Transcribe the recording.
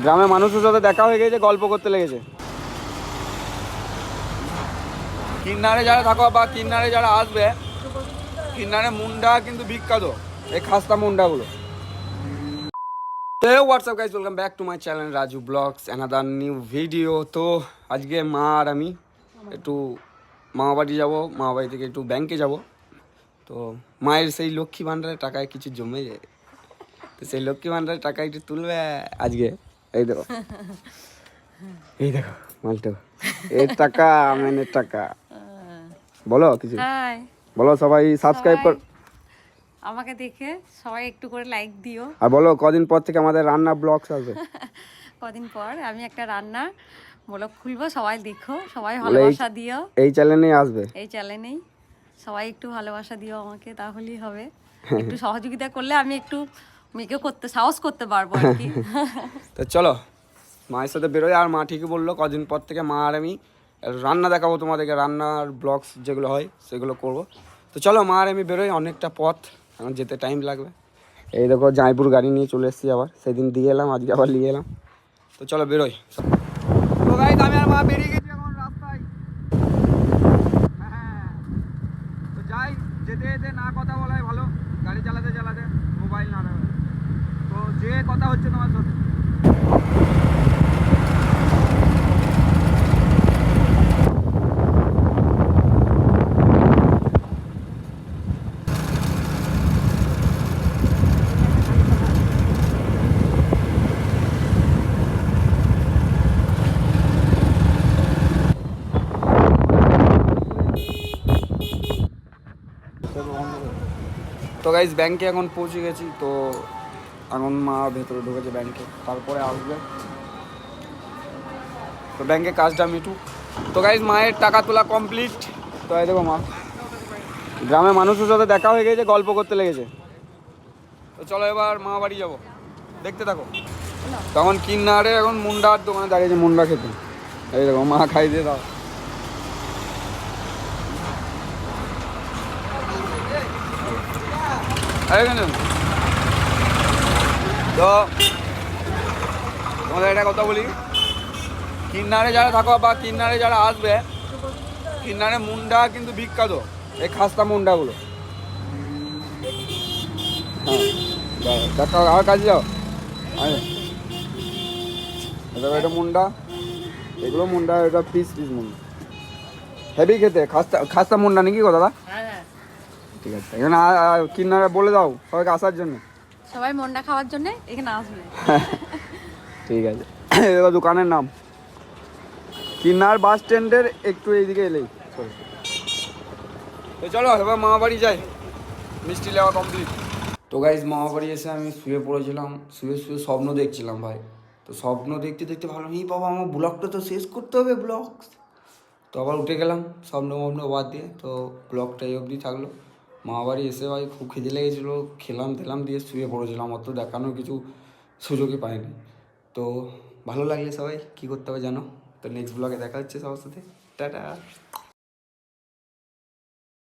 গ্রামে মানুষের সাথে দেখা হয়ে গেছে, গল্প করতে লেগেছে। কিন্নারে যারা থাকো বা কিন্নারে যারা আসবে, কিন্নারে মুন্ডা কিন্তু বিখ্যাত, এই খাস্তা মুন্ডাগুলো। What's up guys, welcome back to my channel Raju blogs, another new video. তো আজকে মা আর আমি একটু মামাবাড়ি যাবো, মামাবাড়ি থেকে একটু ব্যাংকে যাব। তো মায়ের সেই লক্ষ্মী ভাণ্ডারের টাকায় কিছু জমে যায়, তো সেই লক্ষ্মী ভাণ্ডারের টাকা একটু তুলবে আজকে। এই দেখো, এই দেখো মালটা, এর টাকা আমেনের টাকা। বলো কিছু, বলো সবাই সাবস্ক্রাইব কর, আমাকে দেখে সবাই একটু করে লাইক দিও। আর বলো কদিন পর থেকে আমাদের রান্না ব্লগস আসবে। কদিন পর আমি একটা রান্না ব্লগ খুলবো, সবাই দেখো, সবাই ভালোবাসা দিও। এই চ্যানেলেই আসবে, এই চ্যানেলেই সবাই একটু ভালোবাসা দিও আমাকে, তাহলেই হবে। একটু সহযোগিতা করলে আমি একটু মেয়েকে করতে সাহস করতে পারবো আর কি। তো চলো মায়ের সাথে বেরোয়। আর মা ঠিকই বললো, কদিন পর থেকে মা আর আমি রান্না দেখাবো তোমাদেরকে, রান্নার ব্লগস যেগুলো হয় সেগুলো করব। তো চলো মা আর আমি বেরোই, অনেকটা পথ, এখন যেতে টাইম লাগবে। এই দেখো জয়পুর গাড়ি নিয়ে চলে এসেছি, আবার সেদিন দিয়ে এলাম, আজকে আবার নিয়ে এলাম। তো চলো বেরোই। তো গাইস আমি আর মা বেরিয়ে গেছি এখন রাস্তায়। হ্যাঁ, তো যাই, যেতে যেতে না কথা বলাই ভালো, গাড়ি চালাতে চালাতে মোবাইল না ধরে। তো যে কথা হচ্ছে তোমার সাথে। তো গাইজ ব্যাংকে এখন পৌঁছে গেছি। তো এখন মা ভেতরে ঢুকেছে ব্যাংকে, তারপরে আসবে। তো ব্যাংকে কাজটা মিটুক। তো গাইজ মায়ের টাকা তোলা কমপ্লিট। তো এই দেখো মা, গ্রামে মানুষের সাথে দেখা হয়ে গেছে, গল্প করতে লেগেছে। তো চলো এবার মা বাড়ি যাবো, দেখতে থাকো। তখন কিন্নারে এখন মুন্ডার দোকানে দাঁড়িয়েছে, মুন্ডা খেতে। এই দেখো মা খাই দিয়ে দাও। তো তোমাদের একটা কথা বলি, কিন্নারে যারা থাকো বা কিন্নারে যারা আসবে, কিন্নারে মুন্ডা কিন্তু বিখ্যাত, এই খাস্তা মুন্ডাগুলো। হ্যাঁ দেখো, আর কাজে যাও। দেখো এটা মুন্ডা, এগুলো মুন্ডা, এটা পিস পিস মুন্ডা, হেভি খেতে। খাস্তা খাস্তা মুন্ডা নাকি গো দাদা? ঠিক আছে, এখানে কিন্নারে বলে দাও সবাইকে আসার জন্য, সবাই মন্ডা খাওয়ার জন্য এখানে আসবে। ঠিক আছে। এবার দোকানের নাম কিন্নার বাস স্ট্যান্ডের একটু এইদিকে এলেই। তো চলো এবার মামা বাড়ি যাই, মিষ্টি নেওয়া কমপ্লিট। তো গাইজ মামা বাড়ি এসে আমি শুয়ে পড়েছিলাম, শুয়ে শুয়ে স্বপ্ন দেখছিলাম ভাই। তো স্বপ্ন দেখতে দেখতে ভালো নেই বাবা, আমার ব্লগটা তো শেষ করতে হবে, ব্লগ। তো আবার উঠে গেলাম স্বপ্ন মপ্ন বাদ দিয়ে, তো ব্লগটা এই অবধি থাকলো। মামা বাড়ি এসে ভাই খুব খিদে লেগেছিলো, খেলাম টেলাম দিয়ে শুয়ে পড়েছিলাম, অত দেখানোর কিছু সুযোগই পাইনি। তো ভালো লাগলে সবাই কী করতে হবে জানো। তো নেক্সট ব্লগে দেখা হচ্ছে সবার সাথে, টাটা।